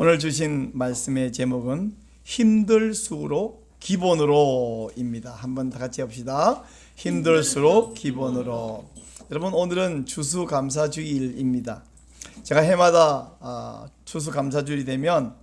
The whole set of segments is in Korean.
오늘 주신 말씀의 제목은 힘들수록 기본으로입니다. 한번 다 같이 합시다. 힘들수록 기본으로. 여러분, 오늘은 추수감사주일입니다. 제가 해마다 추수감사주일이 되면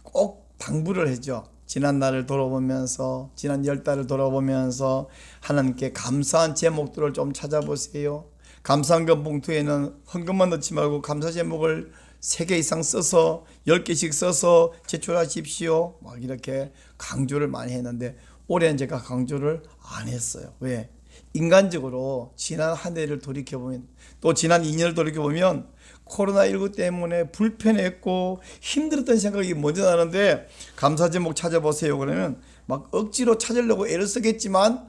꼭 당부를 하죠. 지난 날을 돌아보면서, 지난 10달을 돌아보면서 하나님께 감사한 제목들을 좀 찾아보세요. 감사한금 봉투에는 헌금만 넣지 말고 감사 제목을 3개 이상 써서 10개씩 써서 제출하십시오. 막 이렇게 강조를 많이 했는데 올해는 제가 강조를 안 했어요. 왜? 인간적으로 지난 한 해를 돌이켜보면, 또 지난 2년을 돌이켜보면 코로나19 때문에 불편했고 힘들었던 생각이 먼저 나는데, 감사 제목 찾아보세요 그러면 막 억지로 찾으려고 애를 쓰겠지만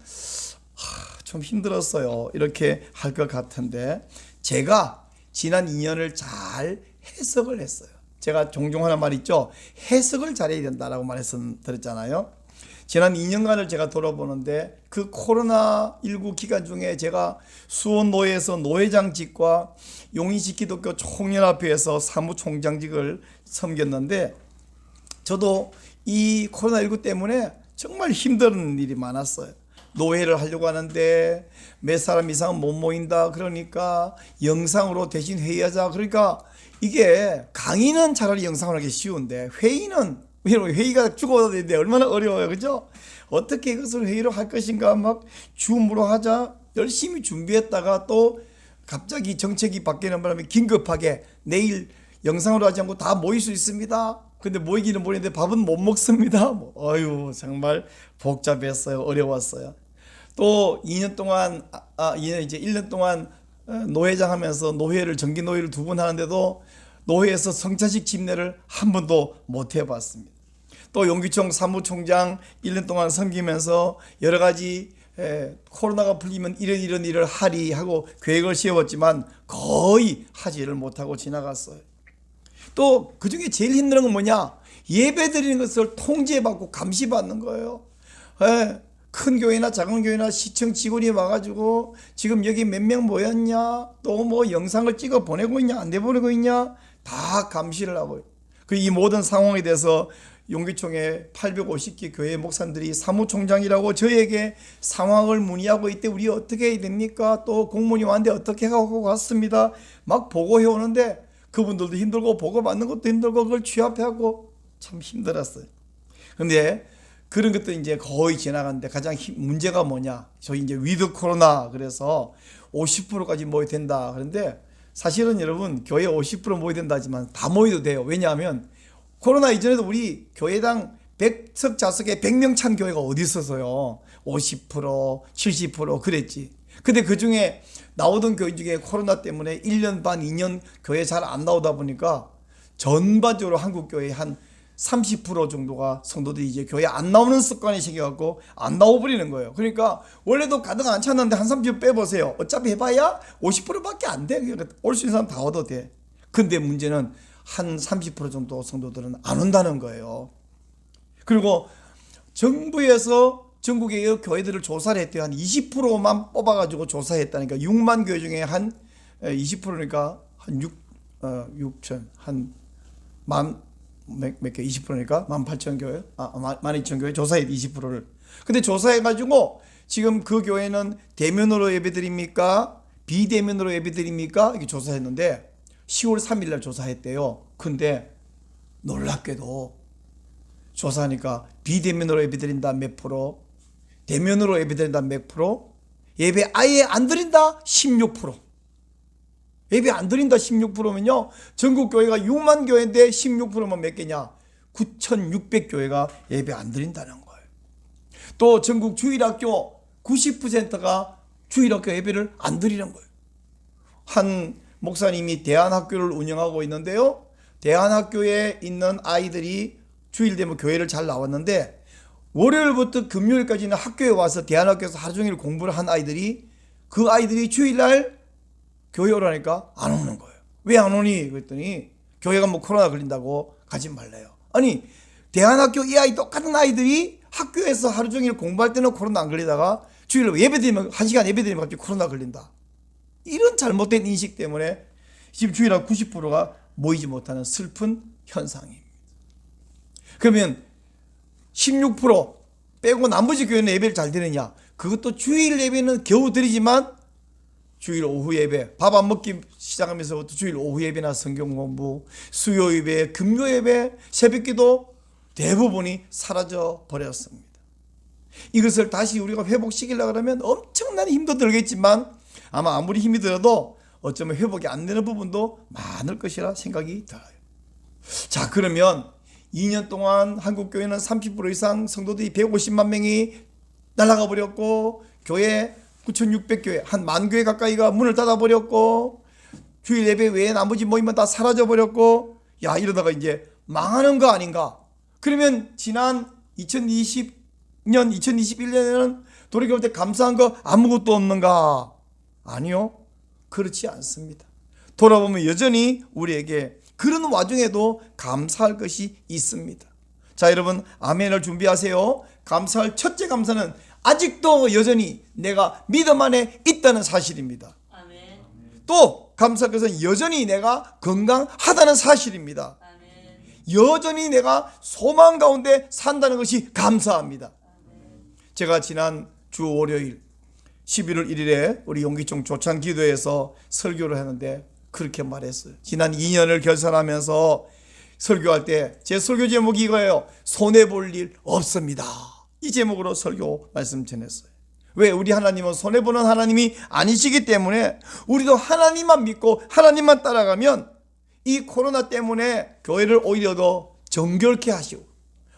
좀 힘들었어요 이렇게 할 것 같은데, 제가 지난 2년을 잘 해석을 했어요. 제가 종종 하는 말 있죠. 해석을 잘해야 된다라고 말씀드렸잖아요. 지난 2년간을 제가 돌아보는데, 그 코로나19 기간 중에 제가 수원노회에서 노회장직과 용인시 기독교 총연합회에서 사무총장직을 섬겼는데, 저도 이 코로나19 때문에 정말 힘든 일이 많았어요. 노회를 하려고 하는데 몇 사람 이상은 못 모인다 그러니까 영상으로 대신 회의하자 그러니까, 이게 강의는 차라리 영상으로 하기 쉬운데 회의가 죽어야 되는데 얼마나 어려워요, 그죠? 어떻게 이것을 회의로 할 것인가 막 줌으로 하자 열심히 준비했다가 또 갑자기 정책이 바뀌는 바람에 긴급하게 내일 영상으로 하지 않고 다 모일 수 있습니다. 근데 모이기는 모이는데 밥은 못 먹습니다. 어휴, 정말 복잡했어요. 어려웠어요. 또 2년 동안 2년 이제 1년 동안 노회장 하면서 노회를 정기 노회를 2번 하는데도 노회에서 성찬식 집례를 한 번도 못 해봤습니다. 또 용기총 사무총장 1년 동안 섬기면서 여러 가지 코로나가 풀리면 이런 일을 하리 하고 계획을 세웠지만 거의 하지를 못하고 지나갔어요. 또 그중에 제일 힘든 건 뭐냐? 예배 드리는 것을 통제받고 감시받는 거예요. 큰 교회나 작은 교회나 시청 직원이 와가지고 지금 여기 몇 명 모였냐, 또 뭐 영상을 찍어 보내고 있냐 안 내보내고 있냐 다 감시를 하고, 이 모든 상황에 대해서 용기총회 850개 교회 목사님들이 사무총장이라고 저에게 상황을 문의하고 있대. 우리 어떻게 해야 됩니까? 또 공무원이 왔는데 어떻게 하고 갔습니다. 막 보고해 오는데 그분들도 힘들고 보고 받는 것도 힘들고 그걸 취합하고 참 힘들었어요. 근데 그런 것도 이제 거의 지나갔는데, 가장 문제가 뭐냐? 저희 이제 위드 코로나 그래서 50%까지 모여야 된다. 그런데 사실은 여러분, 교회 50% 모여야 된다 하지만 다 모여도 돼요. 왜냐하면 코로나 이전에도 우리 교회당 100석 좌석에 100명 찬 교회가 어디 있어서요. 50% 70% 그랬지. 근데 그 중에 나오던 교회 중에 코로나 때문에 1년 반 2년 교회 잘 안 나오다 보니까 전반적으로 한국 교회 한 30% 정도가 성도들이 이제 교회 안 나오는 습관이 생겨갖고 안 나와버리는 거예요. 그러니까 원래도 가득 안 찼는데 한 30% 빼보세요. 어차피 해봐야 50%밖에 안 돼. 올 수 있는 사람 다 와도 돼. 근데 문제는 한 30% 정도 성도들은 안 온다는 거예요. 그리고 정부에서 전국의 교회들을 조사를 했대요. 한 20%만 뽑아가지고 조사했다니까. 6만 교회 중에 한 20%니까 한 6천, 몇 개, 20%니까 18,000교회, 12,000교회 조사해 20%를. 근데 조사해가지고 지금 그 교회는 대면으로 예배드립니까? 비대면으로 예배드립니까? 이렇게 조사했는데 10월 3일 날 조사했대요. 근데 놀랍게도 조사하니까 비대면으로 예배드린다 몇 프로, 대면으로 예배드린다 몇 프로, 예배 아예 안 드린다 16%. 예배 안 드린다 16%면요 전국 교회가 6만 교회인데 16%면 몇 개냐? 9,600교회가 예배 안 드린다는 거예요. 또 전국 주일학교 90%가 주일학교 예배를 안 드리는 거예요. 한 목사님이 대안학교를 운영하고 있는데요, 대안학교에 있는 아이들이 주일 되면 교회를 잘 나왔는데 월요일부터 금요일까지는 학교에 와서 대안학교에서 하루 종일 공부를 한 아이들이, 그 아이들이 주일날 교회 오라니까 안 오는 거예요. 왜 안 오니? 그랬더니 교회가 뭐 코로나 걸린다고 가지 말래요. 아니, 대안학교 이 아이 똑같은 아이들이 학교에서 하루 종일 공부할 때는 코로나 안 걸리다가 주일로 예배드리면 1시간 예배드리면 갑자기 코로나 걸린다. 이런 잘못된 인식 때문에 지금 주일날 90%가 모이지 못하는 슬픈 현상입니다. 그러면 16% 빼고 나머지 교회는 예배를 잘 드리냐? 그것도 주일 예배는 겨우 드리지만 주일 오후 예배, 밥 안 먹기 시작하면서부터 주일 오후 예배나 성경 공부, 수요 예배, 금요 예배, 새벽기도 대부분이 사라져 버렸습니다. 이것을 다시 우리가 회복시키려고 하면 엄청난 힘도 들겠지만 아마 아무리 힘이 들어도 어쩌면 회복이 안 되는 부분도 많을 것이라 생각이 들어요. 자, 그러면 2년 동안 한국교회는 30% 이상 성도들이 150만 명이 날아가 버렸고, 교회 9,600교회, 한 10,000교회 가까이가 문을 닫아 버렸고, 주일 예배 외에 나머지 모임은 다 사라져 버렸고, 야, 이러다가 이제 망하는 거 아닌가? 그러면 지난 2020년, 2021년에는 돌이켜볼 때 감사한 거 아무것도 없는가? 아니요, 그렇지 않습니다. 돌아보면 여전히 우리에게 그런 와중에도 감사할 것이 있습니다. 자, 여러분, 아멘을 준비하세요. 감사할 첫째 감사는 아직도 여전히 내가 믿음 안에 있다는 사실입니다. 아멘. 또 감사할 것은 여전히 내가 건강하다는 사실입니다. 아멘. 여전히 내가 소망 가운데 산다는 것이 감사합니다. 제가 지난 주 월요일 11월 1일에 우리 용기총 조찬 기도회에서 설교를 했는데 그렇게 말했어요. 지난 2년을 결산하면서 설교할 때 제 설교 제목이 이거예요. 손해볼 일 없습니다. 이 제목으로 설교 말씀 전했어요. 왜? 우리 하나님은 손해보는 하나님이 아니시기 때문에 우리도 하나님만 믿고 하나님만 따라가면 이 코로나 때문에 교회를 오히려 더 정결케 하시고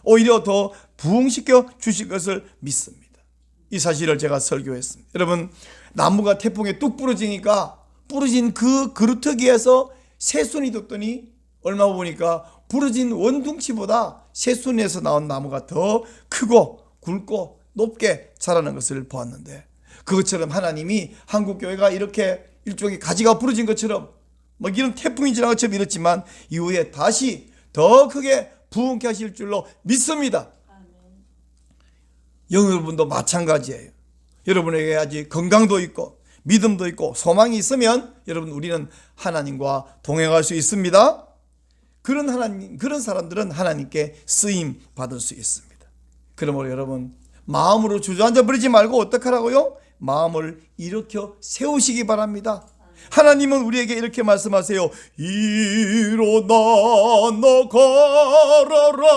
오히려 더 부흥시켜 주실 것을 믿습니다. 이 사실을 제가 설교했습니다. 여러분, 나무가 태풍에 뚝 부러지니까 부러진 그 그루터기에서 새순이 돋더니 얼마 보니까 부러진 원둥치보다 새순에서 나온 나무가 더 크고 굵고 높게 자라는 것을 보았는데, 그것처럼 하나님이 한국교회가 이렇게 일종의 가지가 부러진 것처럼 뭐 이런 태풍이 지나간 것처럼 이렇지만 이후에 다시 더 크게 부흥케 하실 줄로 믿습니다. 여러분도 마찬가지예요. 여러분에게 아직 건강도 있고 믿음도 있고 소망이 있으면 여러분, 우리는 하나님과 동행할 수 있습니다. 그런 사람들은 하나님께 쓰임 받을 수 있습니다. 그러므로 여러분, 마음으로 주저앉아 버리지 말고 어떡하라고요? 마음을 일으켜 세우시기 바랍니다. 하나님은 우리에게 이렇게 말씀하세요. 일어나 너 걸어라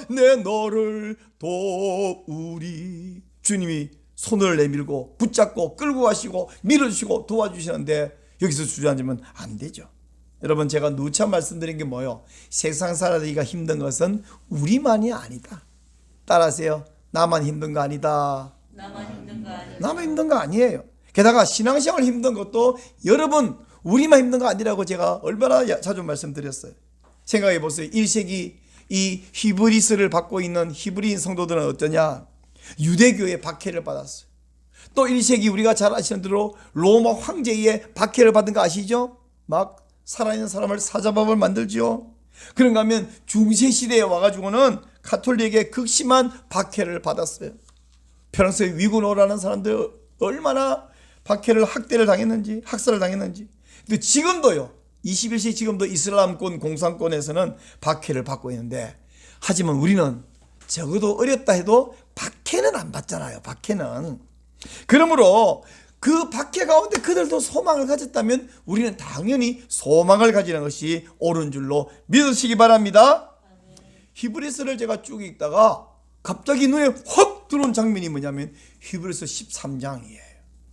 내 너를 도우리. 주님이 손을 내밀고 붙잡고 끌고 가시고 밀어주시고 도와주시는데 여기서 주저앉으면 안 되죠. 여러분, 제가 누차 말씀드린 게 뭐예요? 세상 살아가기가 힘든 것은 우리만이 아니다. 따라하세요. 나만 힘든 거 아니다. 나만 힘든 거 아니야. 나만 힘든 거 아니에요. 게다가 신앙생활 힘든 것도 여러분, 우리만 힘든 거 아니라고 제가 얼마나 자주 말씀드렸어요. 생각해 보세요. 1세기 이 히브리스를 받고 있는 히브리인 성도들은 어떠냐? 유대교의 박해를 받았어요. 또 1세기 우리가 잘 아시는 대로 로마 황제의 박해를 받은 거 아시죠? 막 살아있는 사람을 사자밥을 만들지요. 그런가 하면 중세시대에 와가지고는 가톨릭의 극심한 박해를 받았어요. 프랑스의 위구노라는 사람들 얼마나 박해를 학대를 당했는지, 학살을 당했는지. 근데 지금도요, 21세기 지금도 이슬람권 공산권에서는 박해를 받고 있는데, 하지만 우리는 적어도 어렵다 해도 박해는 안 받잖아요. 박해는. 그러므로 그 박해 가운데 그들도 소망을 가졌다면 우리는 당연히 소망을 가지는 것이 옳은 줄로 믿으시기 바랍니다. 히브리서를 제가 쭉 읽다가 갑자기 눈에 확 들어온 장면이 뭐냐면 히브리서 13장이에요.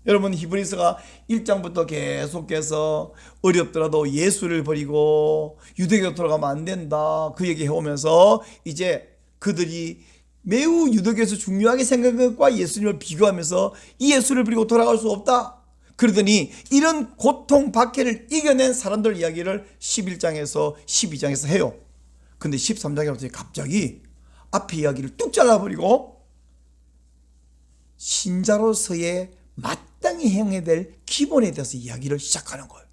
여러분, 히브리서가 1장부터 계속해서 어렵더라도 예수를 버리고 유대교로 돌아가면 안 된다, 그 얘기 해오면서 이제 그들이 매우 유대교에서 중요하게 생각한 것과 예수님을 비교하면서 이 예수를 버리고 돌아갈 수 없다. 그러더니 이런 고통 박해를 이겨낸 사람들 이야기를 11장에서 12장에서 해요. 근데 13장에 갑자기 앞에 이야기를 뚝 잘라버리고 신자로서의 마땅히 행해야 될 기본에 대해서 이야기를 시작하는 거예요.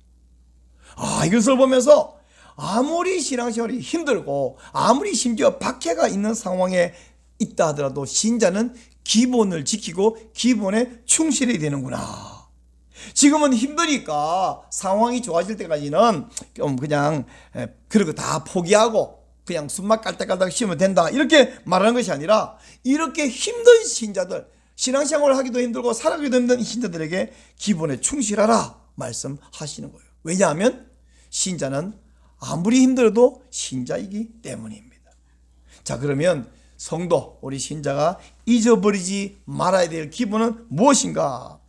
이것을 보면서 아무리 신앙생활이 힘들고 아무리 심지어 박해가 있는 상황에 있다 하더라도 신자는 기본을 지키고 기본에 충실해야 되는구나. 지금은 힘드니까 상황이 좋아질 때까지는 그냥 그런 거 다 포기하고 그냥 숨만 깔딱깔딱 쉬면 된다 이렇게 말하는 것이 아니라 이렇게 힘든 신자들, 신앙생활을 하기도 힘들고 살아가기도 힘든 신자들에게 기본에 충실하라 말씀하시는 거예요. 왜냐하면 신자는 아무리 힘들어도 신자이기 때문입니다. 자, 그러면 성도, 우리 신자가 잊어버리지 말아야 될 기본은 무엇인가?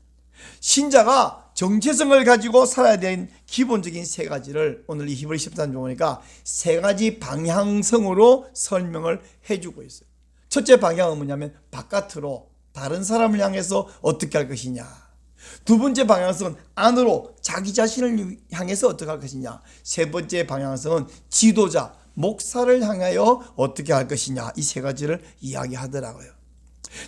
신자가 정체성을 가지고 살아야 되는 기본적인 세 가지를 오늘 이 히브리 13장 보니까 세 가지 방향성으로 설명을 해주고 있어요. 첫째 방향은 뭐냐면 바깥으로 다른 사람을 향해서 어떻게 할 것이냐. 두 번째 방향성은 안으로 자기 자신을 향해서 어떻게 할 것이냐. 세 번째 방향성은 지도자, 목사를 향하여 어떻게 할 것이냐. 이 세 가지를 이야기하더라고요.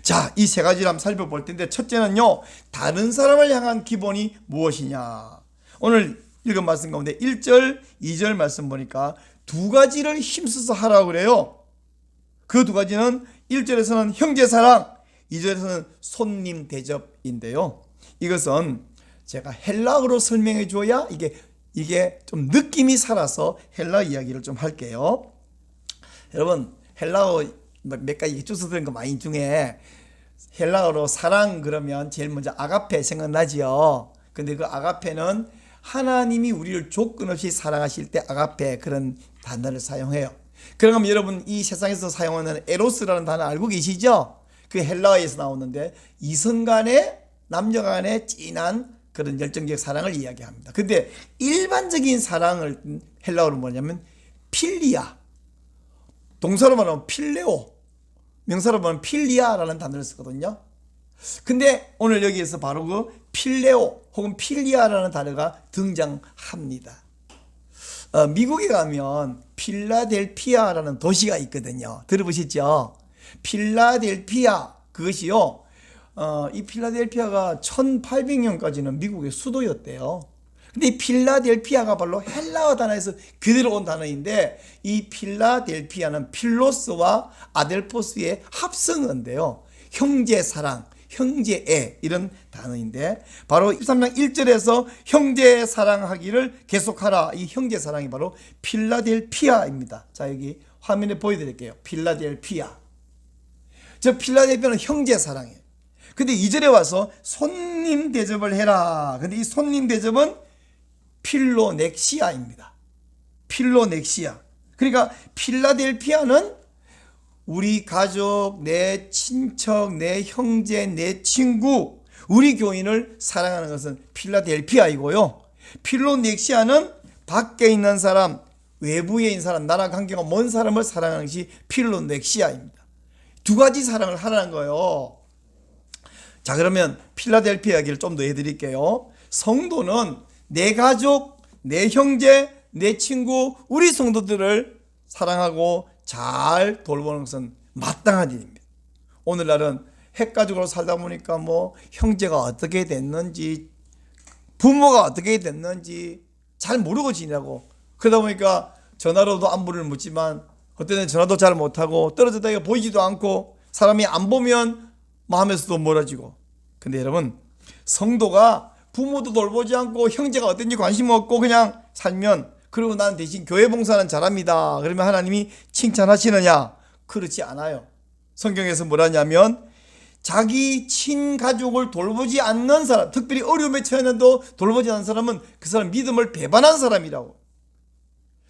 자, 이 세 가지를 한번 살펴볼 텐데 첫째는요, 다른 사람을 향한 기본이 무엇이냐. 오늘 읽은 말씀 가운데 1절, 2절 말씀 보니까 두 가지를 힘써서 하라고 그래요. 그 두 가지는 1절에서는 형제사랑, 2절에서는 손님 대접인데요. 이것은 제가 헬라어로 설명해 줘야 이게 좀 느낌이 살아서 헬라 이야기를 좀 할게요. 여러분, 헬라어 몇 가지 주워 들은 거 많이 중에 헬라어로 사랑 그러면 제일 먼저 아가페 생각나지요. 근데 그 아가페는 하나님이 우리를 조건 없이 사랑하실 때 아가페 그런 단어를 사용해요. 그러면 여러분 이 세상에서 사용하는 에로스라는 단어 알고 계시죠? 그 헬라어에서 나오는데 이성 간의 남녀 간의 진한 그런 열정적 사랑을 이야기합니다. 근데 일반적인 사랑을 헬라어로 뭐냐면 필리아, 동사로 말하면 필레오, 명사로 말하면 필리아라는 단어를 쓰거든요. 근데 오늘 여기에서 바로 그 필레오 혹은 필리아라는 단어가 등장합니다. 미국에 가면 필라델피아라는 도시가 있거든요. 들어보셨죠? 필라델피아, 그것이요, 이 필라델피아가 1800년까지는 미국의 수도였대요. 근데 이 필라델피아가 바로 헬라어 단어에서 그대로 온 단어인데 이 필라델피아는 필로스와 아델포스의 합성어인데요. 형제사랑, 형제애 이런 단어인데 바로 13장 1절에서 형제사랑하기를 계속하라. 이 형제사랑이 바로 필라델피아입니다. 자, 여기 화면에 보여드릴게요. 필라델피아. 저 필라델피아는 형제사랑이에요. 근데 2절에 와서 손님 대접을 해라. 근데 이 손님 대접은 필로넥시아입니다. 필로넥시아. 그러니까 필라델피아는 우리 가족, 내 친척, 내 형제, 내 친구, 우리 교인을 사랑하는 것은 필라델피아이고요. 필로넥시아는 밖에 있는 사람, 외부에 있는 사람, 나랑 관계가 먼 사람을 사랑하는 것이 필로넥시아입니다. 두 가지 사랑을 하라는 거예요. 자, 그러면 필라델피아 이야기를 좀 더 해드릴게요. 성도는 내 가족, 내 형제, 내 친구, 우리 성도들을 사랑하고 잘 돌보는 것은 마땅한 일입니다. 오늘날은 핵가족으로 살다 보니까 뭐 형제가 어떻게 됐는지, 부모가 어떻게 됐는지 잘 모르고 지내고, 그러다 보니까 전화로도 안부를 묻지만 그때는 전화도 잘 못하고 떨어졌다가 보이지도 않고 사람이 안 보면 마음에서도 멀어지고. 근데 여러분, 성도가 부모도 돌보지 않고 형제가 어떤지 관심 없고 그냥 살면, 그리고 난 대신 교회 봉사는 잘합니다, 그러면 하나님이 칭찬하시느냐? 그렇지 않아요. 성경에서 뭐라냐면 자기 친가족을 돌보지 않는 사람, 특별히 어려움에 처했는데도 돌보지 않는 사람은 그 사람 믿음을 배반한 사람이라고.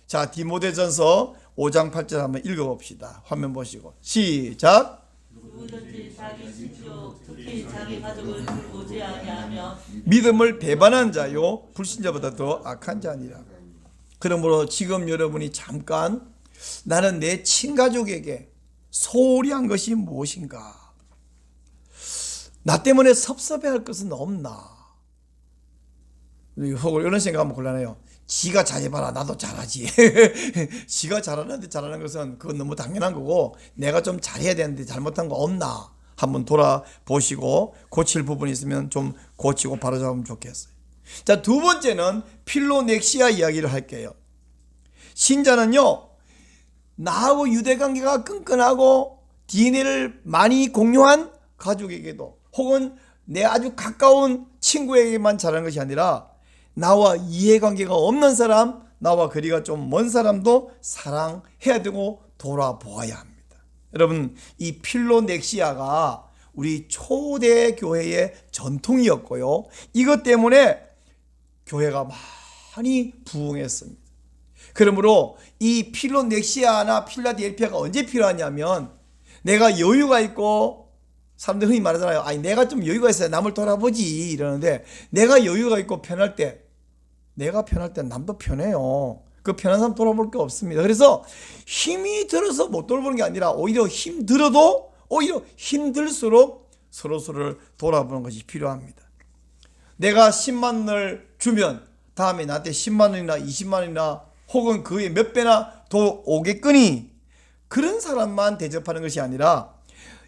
자, 디모데전서 5장 8절 한번 읽어봅시다. 화면 보시고 시작. 누구든지 자기 친족, 특히 자기 가족을 돌보지 아니하며 믿음을 배반한 자요 불신자보다 더 악한 자니라. 그러므로 지금 여러분이 잠깐 나는 내 친가족에게 소홀히 한 것이 무엇인가? 나 때문에 섭섭해할 것은 없나? 혹은 이런 생각하면 곤란해요. 지가 잘해봐라, 나도 잘하지. 지가 잘하는데 잘하는 것은 그건 너무 당연한 거고, 내가 좀 잘해야 되는데 잘못한 거 없나? 한번 돌아보시고 고칠 부분이 있으면 좀 고치고 바로잡으면 좋겠어요. 자, 두 번째는 필로넥시아 이야기를 할게요. 신자는요, 나하고 유대관계가 끈끈하고 DNA를 많이 공유한 가족에게도 혹은 내 아주 가까운 친구에게만 잘하는 것이 아니라 나와 이해관계가 없는 사람, 나와 거리가 좀 먼 사람도 사랑해야 되고 돌아보아야 합니다. 여러분, 이 필로넥시아가 우리 초대 교회의 전통이었고요. 이것 때문에 교회가 많이 부흥했습니다. 그러므로 이 필로넥시아나 필라델피아가 언제 필요하냐면 내가 여유가 있고, 사람들 흔히 말하잖아요. 아니, 내가 좀 여유가 있어야 남을 돌아보지 이러는데, 내가 여유가 있고 편할 때, 내가 편할 때 남도 편해요. 그 편한 사람 돌아볼 게 없습니다. 그래서 힘이 들어서 못 돌아보는 게 아니라 오히려 힘들어도 오히려 힘들수록 서로서로를 돌아보는 것이 필요합니다. 내가 10만 원을 주면 다음에 나한테 10만 원이나 20만 원이나 혹은 그의 몇 배나 더 오겠거니, 그런 사람만 대접하는 것이 아니라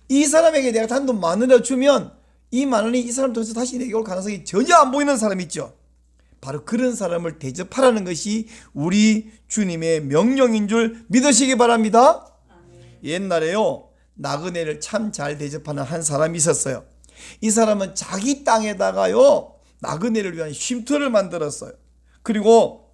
이 사람에게 내가 단돈 10,000원을 주면 이 10,000원이 이 사람 통해서 다시 내게 올 가능성이 전혀 안 보이는 사람 있죠. 바로 그런 사람을 대접하라는 것이 우리 주님의 명령인 줄 믿으시기 바랍니다. 옛날에요, 나그네를 참 잘 대접하는 한 사람이 있었어요. 이 사람은 자기 땅에다가요 나그네를 위한 쉼터를 만들었어요. 그리고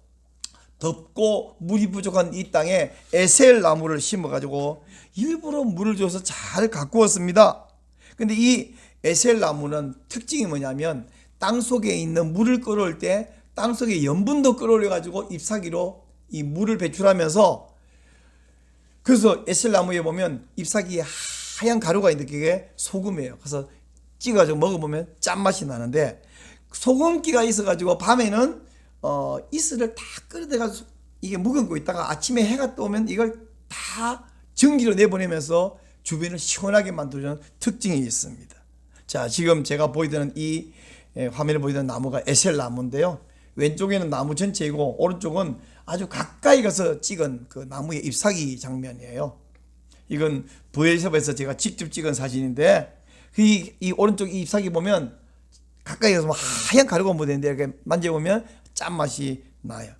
덥고 물이 부족한 이 땅에 에셀 나무를 심어가지고 일부러 물을 줘서 잘 가꾸었습니다. 근데 이 에셀 나무는 특징이 뭐냐면 땅 속에 있는 물을 끌어올 때 땅 속에 염분도 끌어올려가지고 잎사귀로 이 물을 배출하면서, 그래서 에셀 나무에 보면 잎사귀에 하얀 가루가 있는데 그게 소금이에요. 그래서 찍어가지고 먹어보면 짠맛이 나는데, 소금기가 있어가지고 밤에는 이슬을 다 끌어대가지고 이게 묵은고 있다가 아침에 해가 떠오면 이걸 다 전기로 내보내면서 주변을 시원하게 만들어주는 특징이 있습니다. 자, 지금 제가 보여드리는 이 화면에 보여드리는 나무가 에셀 나무인데요. 왼쪽에는 나무 전체이고 오른쪽은 아주 가까이 가서 찍은 그 나무의 잎사귀 장면이에요. 이건 부엘셉에서 제가 직접 찍은 사진인데, 이 오른쪽 이 잎사귀 보면 가까이 가서 하얀 가루가 묻어있는데 이렇게 만져보면 짠맛이 나요.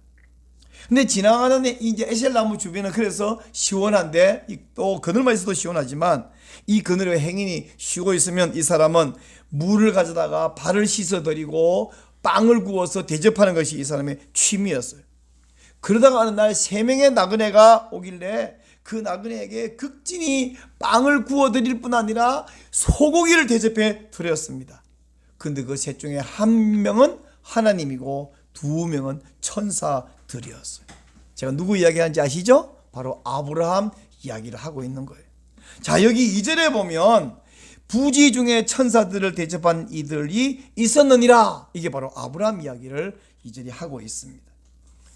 근데 지나가는 이제 에셀 나무 주변은 그래서 시원한데, 또 그늘만 있어도 시원하지만 이 그늘에 행인이 쉬고 있으면 이 사람은 물을 가져다가 발을 씻어드리고 빵을 구워서 대접하는 것이 이 사람의 취미였어요. 그러다가 어느 날 3명의 나그네가 오길래 그 나그네에게 극진히 빵을 구워드릴 뿐 아니라 소고기를 대접해 드렸습니다. 근데 그 셋 중에 1명은 하나님이고 2명은 천사들이었어요. 제가 누구 이야기하는지 아시죠? 바로 아브라함 이야기를 하고 있는 거예요. 자, 여기 2절에 보면 부지 중에 천사들을 대접한 이들이 있었느니라, 이게 바로 아브라함 이야기를 2절이 하고 있습니다.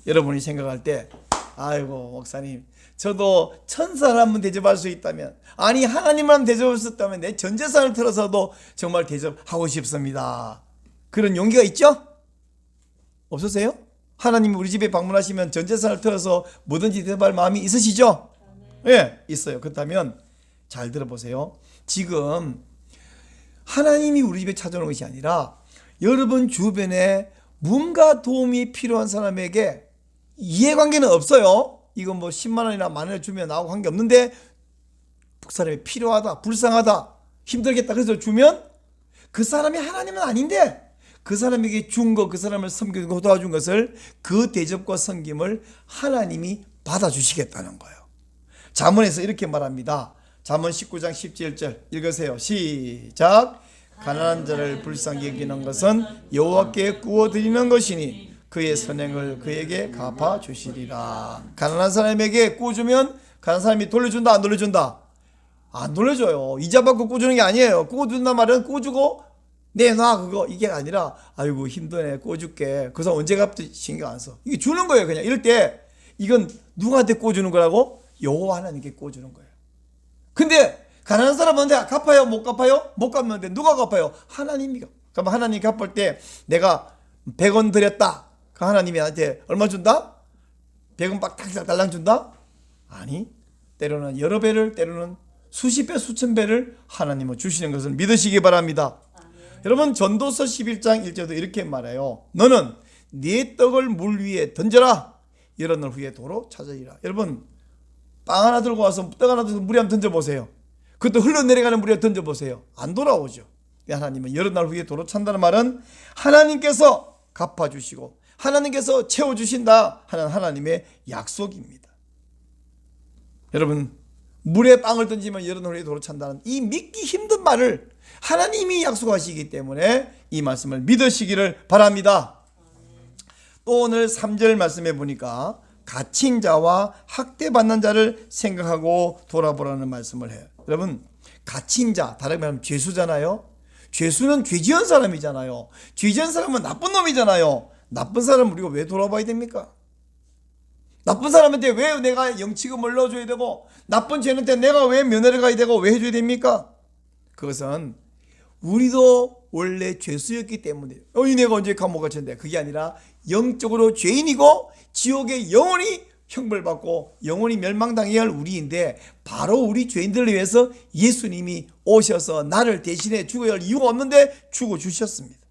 여러분이 생각할 때, 아이고 목사님, 저도 천사를 한번 대접할 수 있다면, 아니 하나님만 대접할 수 있다면 내 전 재산을 틀어서도 정말 대접하고 싶습니다. 그런 용기가 있죠? 없으세요? 하나님이 우리 집에 방문하시면 전 재산을 틀어서 뭐든지 대접할 마음이 있으시죠? 예, 있어요. 그렇다면 잘 들어보세요. 지금 하나님이 우리 집에 찾아오는 것이 아니라 여러분 주변에 뭔가 도움이 필요한 사람에게 이해관계는 없어요. 이건 뭐 10만 원이나 10,000원을 주면 나하고 관계 없는데 그 사람이 필요하다, 불쌍하다, 힘들겠다 그래서 주면 그 사람이 하나님은 아닌데 그 사람에게 준 거, 그 사람을 섬기고 도와준 것을, 그 대접과 섬김을 하나님이 받아주시겠다는 거예요. 잠언에서 이렇게 말합니다. 잠언 19장 17절 읽으세요. 시작. 가난한 자를 불쌍히 여기는 것은 여호와께 구워드리는 것이니 그의 선행을 그에게 갚아주시리라. 가난한 사람에게 구워주면 가난한 사람이 돌려준다, 안 돌려준다? 안 돌려줘요. 이자 받고 구워주는 게 아니에요. 구워준단 말은 구워주고 내놔 그거, 이게 아니라 아이고 힘드네 구워줄게, 그 사람 언제 갚지 신경 안 써. 이게 주는 거예요. 그냥 이럴 때 이건 누구한테 구워주는 거라고? 여호와 하나님께 구워주는 거예요. 근데 가난한 사람한테 갚아요? 못 갚아요? 못 갚는데 누가 갚아요? 하나님이 갚아요. 그럼 하나님이 갚을 때 내가 100원 드렸다, 그 하나님이 나한테 얼마 준다? 100원 빡 달랑 준다? 아니, 때로는 여러 배를, 때로는 수십 배, 수천 배를 하나님은 주시는 것을 믿으시기 바랍니다. 여러분 전도서 11장 1절도 이렇게 말해요. 너는 네 떡을 물 위에 던져라. 여러 날 후에 도로 찾으리라. 여러분 빵 하나 들고 와서 떡 하나 들고 물에 한번 던져보세요. 그것도 흘러내려가는 물에 던져보세요. 안 돌아오죠. 하나님은 여러 날 후에 도로 찬다는 말은 하나님께서 갚아주시고 하나님께서 채워주신다 하는 하나님의 약속입니다. 여러분, 물에 빵을 던지면 여러 노래 도로 찬다는 이 믿기 힘든 말을 하나님이 약속하시기 때문에 이 말씀을 믿으시기를 바랍니다. 또 오늘 3절 말씀해 보니까 갇힌 자와 학대받는 자를 생각하고 돌아보라는 말씀을 해요. 여러분, 갇힌 자, 다르게 말하면 죄수잖아요. 죄수는 죄 지은 사람이잖아요. 죄 지은 사람은 나쁜 놈이잖아요. 나쁜 사람은 우리가 왜 돌아봐야 됩니까? 나쁜 사람한테 왜 내가 영치금을 넣어줘야 되고, 나쁜 죄인한테 내가 왜 면회를 가야 되고 왜 해줘야 됩니까? 그것은 우리도 원래 죄수였기 때문이에요. 내가 언제 감옥 갇혔는데, 그게 아니라 영적으로 죄인이고 지옥에 영원히 형벌받고 영원히 멸망당해야 할 우리인데, 바로 우리 죄인들을 위해서 예수님이 오셔서 나를 대신해 죽어야 할 이유가 없는데 죽어주셨습니다.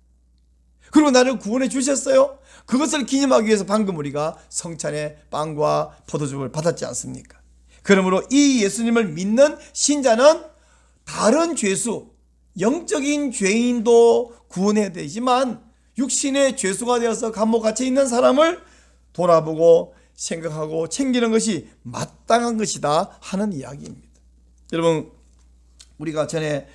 그리고 나를 구원해 주셨어요. 그것을 기념하기 위해서 방금 우리가 성찬의 빵과 포도주를 받았지 않습니까? 그러므로 이 예수님을 믿는 신자는 다른 죄수, 영적인 죄인도 구원해야 되지만 육신의 죄수가 되어서 감옥 갇혀 있는 사람을 돌아보고 생각하고 챙기는 것이 마땅한 것이다 하는 이야기입니다. 여러분, 우리가 전에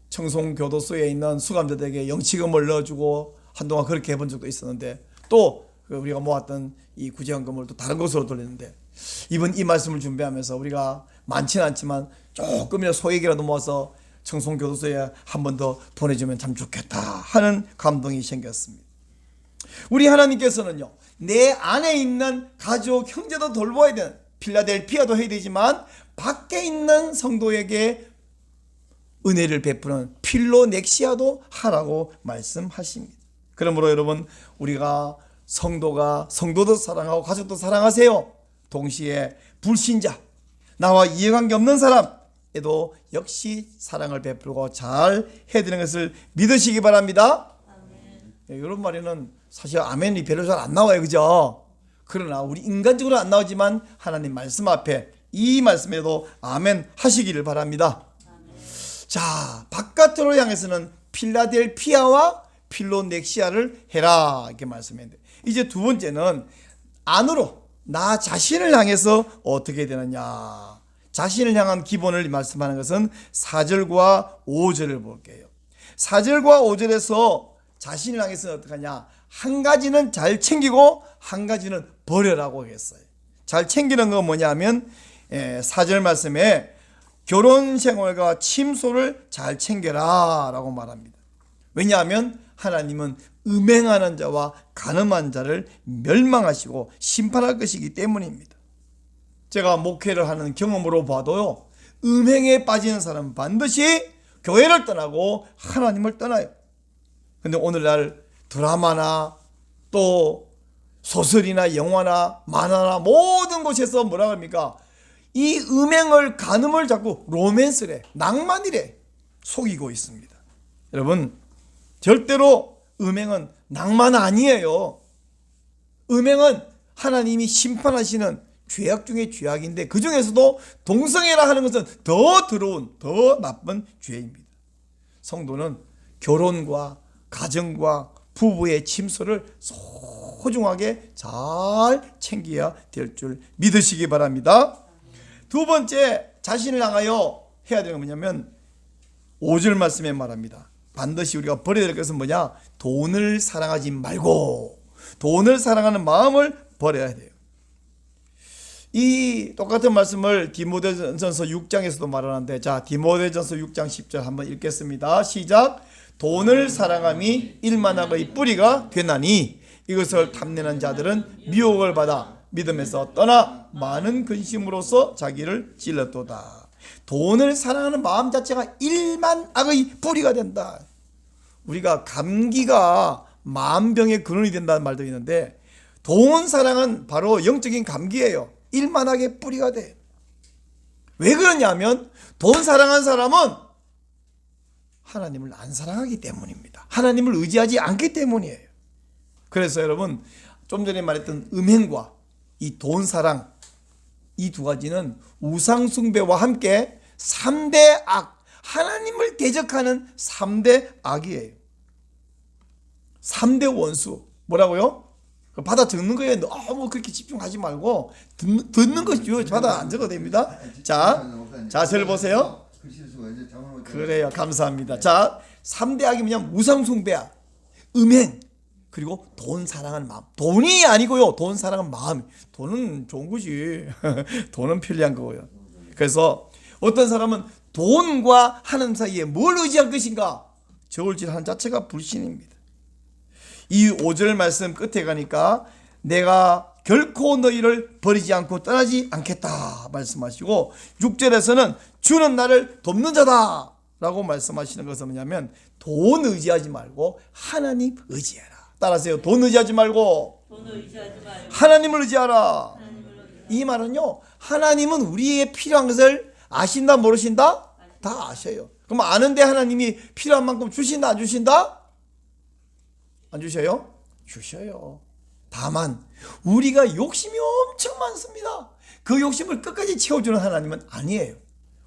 청송교도소에 있는 수감자들에게 영치금을 넣어주고 한동안 그렇게 해본 적도 있었는데, 또 우리가 모았던 이 구제헌금을 또 다른 곳으로 돌리는데, 이번 이 말씀을 준비하면서 우리가 많지는 않지만 조금이라도 소액이라도 모아서 청송교도소에 한 번 더 보내주면 참 좋겠다 하는 감동이 생겼습니다. 우리 하나님께서는요, 내 안에 있는 가족, 형제도 돌봐야 되는, 필라델피아도 해야 되지만 밖에 있는 성도에게 은혜를 베푸는 필로넥시아도 하라고 말씀하십니다. 그러므로 여러분, 우리가 성도도 사랑하고 가족도 사랑하세요. 동시에 불신자, 나와 이해관계 없는 사람에도 역시 사랑을 베풀고 잘 해드리는 것을 믿으시기 바랍니다. 아멘. 이런 말에는 사실 아멘이 별로 잘 안 나와요, 그죠? 그러나 우리 인간적으로 안 나오지만 하나님 말씀 앞에 이 말씀에도 아멘 하시기를 바랍니다. 자, 바깥으로 향해서는 필라델피아와 필로넥시아를 해라 이렇게 말씀했는데, 이제 두 번째는 안으로 나 자신을 향해서 어떻게 되느냐, 자신을 향한 기본을 말씀하는 것은 4절과 5절을 볼게요. 4절과 5절에서 자신을 향해서 어떻게 하냐, 한 가지는 잘 챙기고 한 가지는 버려라고 했어요. 잘 챙기는 건 뭐냐면 4절 말씀에 결혼 생활과 침소를 잘 챙겨라 라고 말합니다. 왜냐하면 하나님은 음행하는 자와 간음한 자를 멸망하시고 심판할 것이기 때문입니다. 제가 목회를 하는 경험으로 봐도요, 음행에 빠지는 사람은 반드시 교회를 떠나고 하나님을 떠나요. 근데 오늘날 드라마나 또 소설이나 영화나 만화나 모든 곳에서 뭐라 합니까? 이 음행을, 간음을 자꾸 로맨스래, 낭만이래 속이고 있습니다. 여러분, 절대로 음행은 낭만 아니에요. 음행은 하나님이 심판하시는 죄악 중에 죄악인데, 그 중에서도 동성애라 하는 것은 더 더러운, 더 나쁜 죄입니다. 성도는 결혼과 가정과 부부의 침소를 소중하게 잘 챙겨야 될 줄 믿으시기 바랍니다. 두 번째, 자신을 향하여 해야 되는 건 뭐냐면 5절 말씀에 말합니다. 반드시 우리가 버려야 될 것은 뭐냐? 돈을 사랑하지 말고 돈을 사랑하는 마음을 버려야 돼요. 이 똑같은 말씀을 디모데전서 6장에서도 말하는데, 자, 디모데전서 6장 10절 한번 읽겠습니다. 시작. 돈을 사랑함이 일만학의 뿌리가 되나니 이것을 탐내는 자들은 미혹을 받아 믿음에서 떠나 많은 근심으로서 자기를 찔렀도다. 돈을 사랑하는 마음 자체가 일만악의 뿌리가 된다. 우리가 감기가 만병의 근원이 된다는 말도 있는데, 돈 사랑은 바로 영적인 감기예요. 일만악의 뿌리가 돼. 왜 그러냐면 돈 사랑한 사람은 하나님을 안 사랑하기 때문입니다. 하나님을 의지하지 않기 때문이에요. 그래서 여러분, 좀 전에 말했던 음행과 이 돈 사랑, 이 두 가지는 우상 숭배와 함께 3대 악, 하나님을 대적하는 3대 악이에요. 3대 원수, 뭐라고요? 받아 적는 거에 너무 그렇게 집중하지 말고 듣는 것이 중요해요. 받아 안 적어도 됩니다. 자, 자세를 보세요. 그래요. 감사합니다. 자, 3대 악이 뭐냐면 우상숭배야, 음행, 그리고 돈 사랑하는 마음. 돈이 아니고요. 돈 사랑하는 마음. 돈은 좋은 거지. 돈은 편리한 거고요. 그래서 어떤 사람은 돈과 하나님 사이에 뭘 의지할 것인가? 저울질하는 자체가 불신입니다. 이 5절 말씀 끝에 가니까 내가 결코 너희를 버리지 않고 떠나지 않겠다 말씀하시고, 6절에서는 주는 나를 돕는 자다 라고 말씀하시는 것은 뭐냐면 돈 의지하지 말고 하나님 의지해라. 따라하세요. 돈 의지하지 말고 하나님을 의지하라. 이 말은요, 하나님은 우리에게 필요한 것을 아신다 모르신다? 다 아셔요. 그럼 아는데 하나님이 필요한 만큼 주신다 안 주신다? 안 주셔요? 주셔요. 다만 우리가 욕심이 엄청 많습니다. 그 욕심을 끝까지 채워주는 하나님은 아니에요.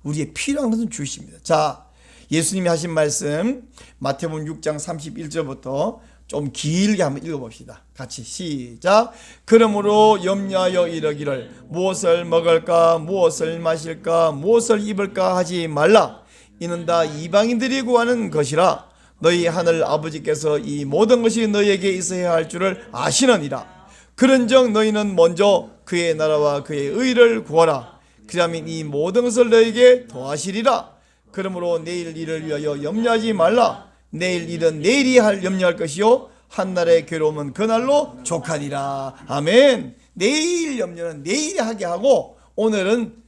우리의 필요한 것은 주십니다. 자, 예수님이 하신 말씀 마태복음 6장 31절부터 좀 길게 한번 읽어봅시다. 같이 시작. 그러므로 염려하여 이르기를 무엇을 먹을까 무엇을 마실까 무엇을 입을까 하지 말라. 이는 다 이방인들이 구하는 것이라. 너희 하늘 아버지께서 이 모든 것이 너희에게 있어야 할 줄을 아시느니라. 그런즉 너희는 먼저 그의 나라와 그의 의를 구하라. 그러면 이 모든 것을 너희에게 더하시리라. 그러므로 내일 일을 위하여 염려하지 말라. 내일 일은 내일이 염려할 것이요 한날의 괴로움은 그날로 족하니라. 아멘. 내일 염려는 내일이 하게 하고, 오늘은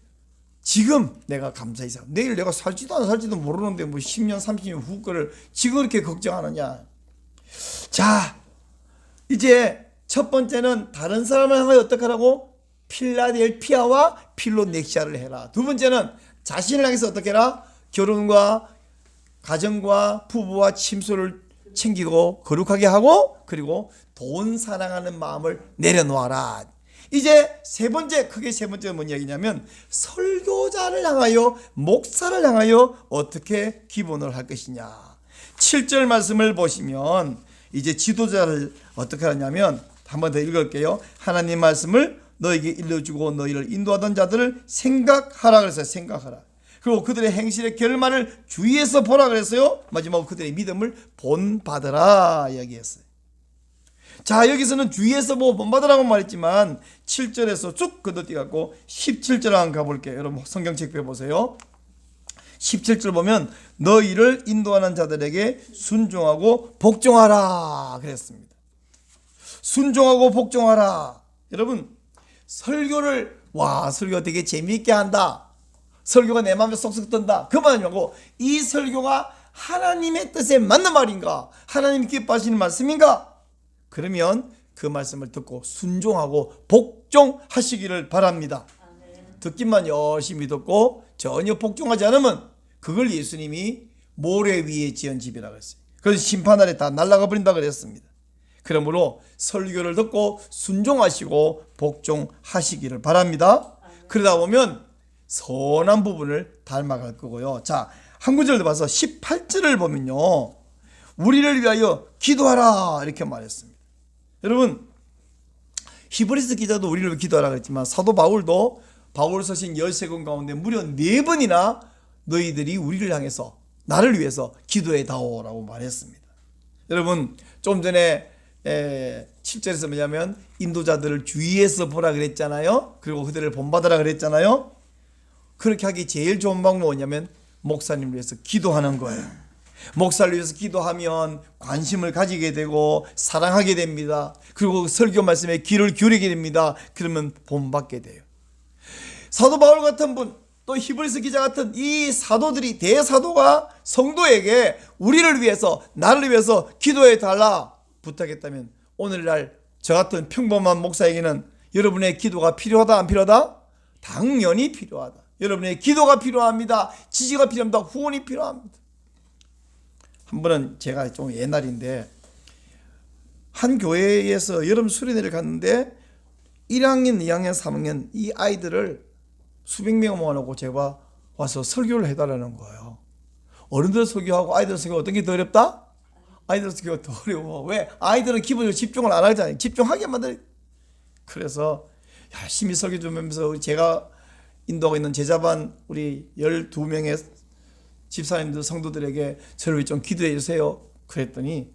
지금 내가 감사히 살. 내일 내가 살지도 안 살지도 모르는데 뭐 10년 30년 후 거를 지금 그렇게 걱정하느냐. 자, 이제 첫 번째는 다른 사람을 향하여 어떻게 하라고? 필라델피아와 필로넥시아를 해라. 두 번째는 자신을 향해서 어떻게 해라? 결혼과 가정과 부부와 침소를 챙기고 거룩하게 하고, 그리고 돈 사랑하는 마음을 내려놓아라. 이제 세 번째, 크게 세 번째가 뭔 이야기냐면 설교자를 향하여, 목사를 향하여 어떻게 기본을 할 것이냐. 7절 말씀을 보시면 이제 지도자를 어떻게 하냐면, 한 번 더 읽을게요. 하나님 말씀을 너에게 일러주고 너희를 인도하던 자들을 생각하라 그랬어요. 생각하라. 그리고 그들의 행실의 결말을 주위에서 보라 그랬어요. 마지막으로 그들의 믿음을 본받으라 이야기했어요. 자, 여기서는 주위에서 뭐 본받으라고 말했지만 7절에서 쭉 건너뛰어갖고 17절 한번 가볼게요. 여러분 성경책 펴보세요. 17절 보면 너희를 인도하는 자들에게 순종하고 복종하라 그랬습니다. 순종하고 복종하라. 여러분 설교를, 와, 설교 되게 재미있게 한다, 설교가 내 마음에 쏙쏙 든다, 그만 아니고 이 설교가 하나님의 뜻에 맞는 말인가, 하나님이 기뻐하시는 말씀인가? 그러면 그 말씀을 듣고 순종하고 복종하시기를 바랍니다. 듣기만 열심히 듣고 전혀 복종하지 않으면 그걸 예수님이 모래 위에 지은 집이라고 했어요. 그래서 심판날에 다 날아가 버린다 그랬습니다. 그러므로 설교를 듣고 순종하시고 복종하시기를 바랍니다. 그러다 보면 선한 부분을 닮아갈 거고요. 자, 한 구절 더 봐서 18절을 보면요, 우리를 위하여 기도하라 이렇게 말했습니다. 여러분 히브리서 기자도 우리를 위해 기도하라 그랬지만 사도 바울도 바울 서신 13권 가운데 무려 4번이나 너희들이 우리를 향해서, 나를 위해서 기도해다오라고 말했습니다. 여러분 좀 전에 7절에서 뭐냐면 인도자들을 주위에서 보라 그랬잖아요. 그리고 그들을 본받으라 그랬잖아요. 그렇게 하기 제일 좋은 방법은 뭐냐면 목사님을 위해서 기도하는 거예요. 목사를 위해서 기도하면 관심을 가지게 되고 사랑하게 됩니다. 그리고 설교 말씀에 귀를 기울이게 됩니다. 그러면 본받게 돼요. 사도 바울 같은 분, 또 히브리서 기자 같은 이 사도들이, 대사도가 성도에게 우리를 위해서, 나를 위해서 기도해 달라 부탁했다면 오늘날 저 같은 평범한 목사에게는 여러분의 기도가 필요하다 안 필요하다? 당연히 필요하다. 여러분의 기도가 필요합니다. 지지가 필요합니다. 후원이 필요합니다. 한 번은 제가 좀 옛날인데 한 교회에서 여름 수련회를 갔는데 1학년, 2학년, 3학년 이 아이들을 수백 명 모아놓고 제가 와서 설교를 해달라는 거예요. 어른들 설교하고 아이들 설교 어떤 게 더 어렵다? 아이들 그거 더 어려워. 왜? 아이들은 기본적으로 집중을 안 하잖아요. 집중하게 만들. 그래서 열심히 설교 좀 하면서 제가 인도하고 있는 제자반 우리 12명의 집사님들 성도들에게 저를 위해 좀 기도해 주세요. 그랬더니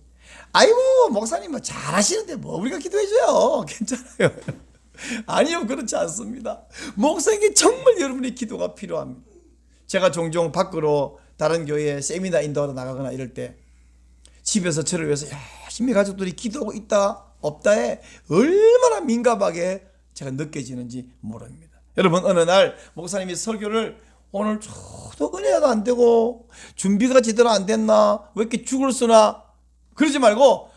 아이고 목사님 뭐 잘하시는데 뭐 우리가 기도해 줘요. 괜찮아요. 아니요, 그렇지 않습니다. 목사에게 정말 여러분의 기도가 필요합니다. 제가 종종 밖으로 다른 교회에 세미나 인도하러 나가거나 이럴 때 집에서 저를 위해서 열심히 가족들이 기도하고 있다 없다에 얼마나 민감하게 제가 느껴지는지 모릅니다. 여러분, 어느 날 목사님이 설교를 오늘 저도 은혜가 안 되고 준비가 제대로 안 됐나, 왜 이렇게 죽을 쓰나, 그러지 말고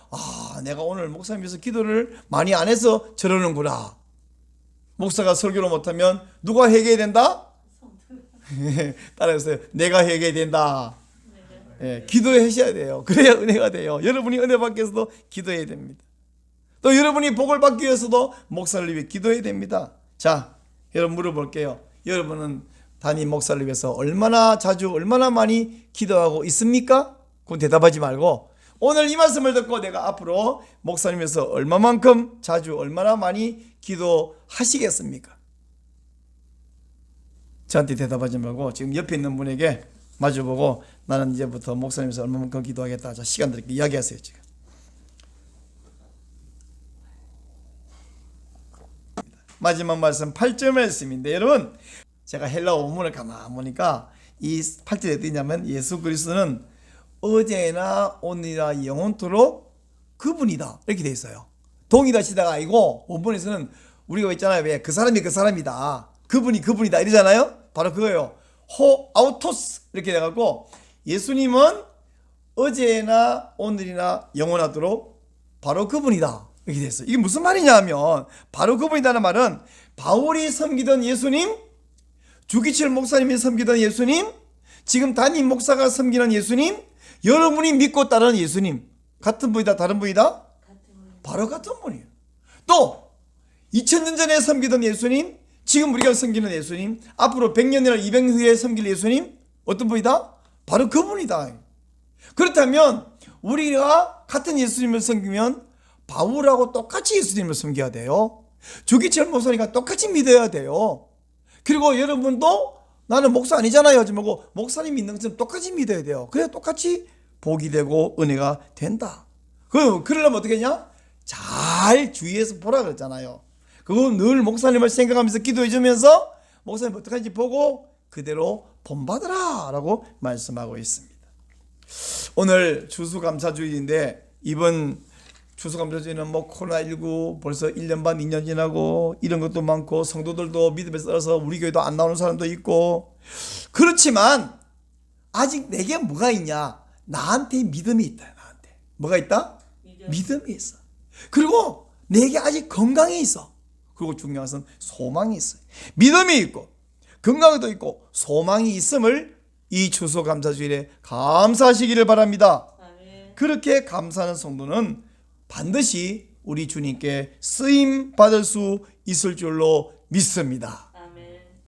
내가 오늘 목사님 위해서 기도를 많이 안 해서 저러는구나. 목사가 설교를 못하면 누가 회개해야 된다? 따라해서요. 내가 회개해야 된다. 기도하셔야 돼요. 그래야 은혜가 돼요. 여러분이 은혜 받기 위해서도 기도해야 됩니다. 또 여러분이 복을 받기 위해서도 목사를 위해 기도해야 됩니다. 자, 여러분 물어볼게요. 여러분은 담임 목사를 위해서 얼마나 자주 얼마나 많이 기도하고 있습니까? 그건 대답하지 말고 오늘 이 말씀을 듣고 내가 앞으로 목사님 위해서 얼마만큼 자주 얼마나 많이 기도하시겠습니까? 저한테 대답하지 말고 지금 옆에 있는 분에게 마주보고 나는 이제부터 목사님 위해서 얼마만큼 기도하겠다. 자, 시간 드릴게요. 이야기하세요. 지금 마지막 말씀 8절 말씀인데, 여러분 제가 헬라어 원문을 가만히 보니까 이 8절에 어디 있냐면 예수 그리스도는 어제나 오늘이나 영원토록 그분이다 이렇게 돼 있어요. 동이다 시다가 아니고 원문에서는 우리가 있잖아요. 왜 그 사람이 그 사람이다, 그분이 그분이다 이러잖아요. 바로 그거예요. 호 아우토스 이렇게 돼갖고 예수님은 어제나 오늘이나 영원하도록 바로 그분이다 이렇게 됐어요. 이게 무슨 말이냐 하면 바로 그분이다는 말은 바울이 섬기던 예수님, 주기철 목사님이 섬기던 예수님, 지금 담임 목사가 섬기는 예수님, 여러분이 믿고 따르는 예수님, 같은 분이다 다른 분이다? 바로 같은 분이에요. 또 2000년 전에 섬기던 예수님, 지금 우리가 섬기는 예수님, 앞으로 100년이나 200년 후에 섬길 예수님, 어떤 분이다? 바로 그분이다. 그렇다면 우리가 같은 예수님을 섬기면 바울하고 똑같이 예수님을 섬겨야 돼요. 주기철 목사니까 똑같이 믿어야 돼요. 그리고 여러분도 나는 목사 아니잖아요 하지 말고 목사님 믿는 것처럼 똑같이 믿어야 돼요. 그래야 똑같이 복이 되고 은혜가 된다. 그러려면 어떻게 했냐? 잘 주위에서 보라 그랬잖아요. 그거 늘 목사님을 생각하면서 기도해 주면서 목사님 어떻게 하는지 보고 그대로 본받으라 라고 말씀하고 있습니다. 오늘 추수감사주일인데 이번 추수감사주일은 뭐 코로나19 벌써 1년 반 2년 지나고 이런 것도 많고 성도들도 믿음에 따라서 우리 교회도 안 나오는 사람도 있고, 그렇지만 아직 내게 뭐가 있냐? 나한테 믿음이 있다. 나한테 뭐가 있다? 믿음이 있어. 그리고 내게 아직 건강이 있어. 그리고 중요한 것은 소망이 있어요. 믿음이 있고 건강도 있고 소망이 있음을 이 추수감사주일에 감사하시기를 바랍니다. 아멘. 그렇게 감사하는 성도는 반드시 우리 주님께 쓰임 받을 수 있을 줄로 믿습니다.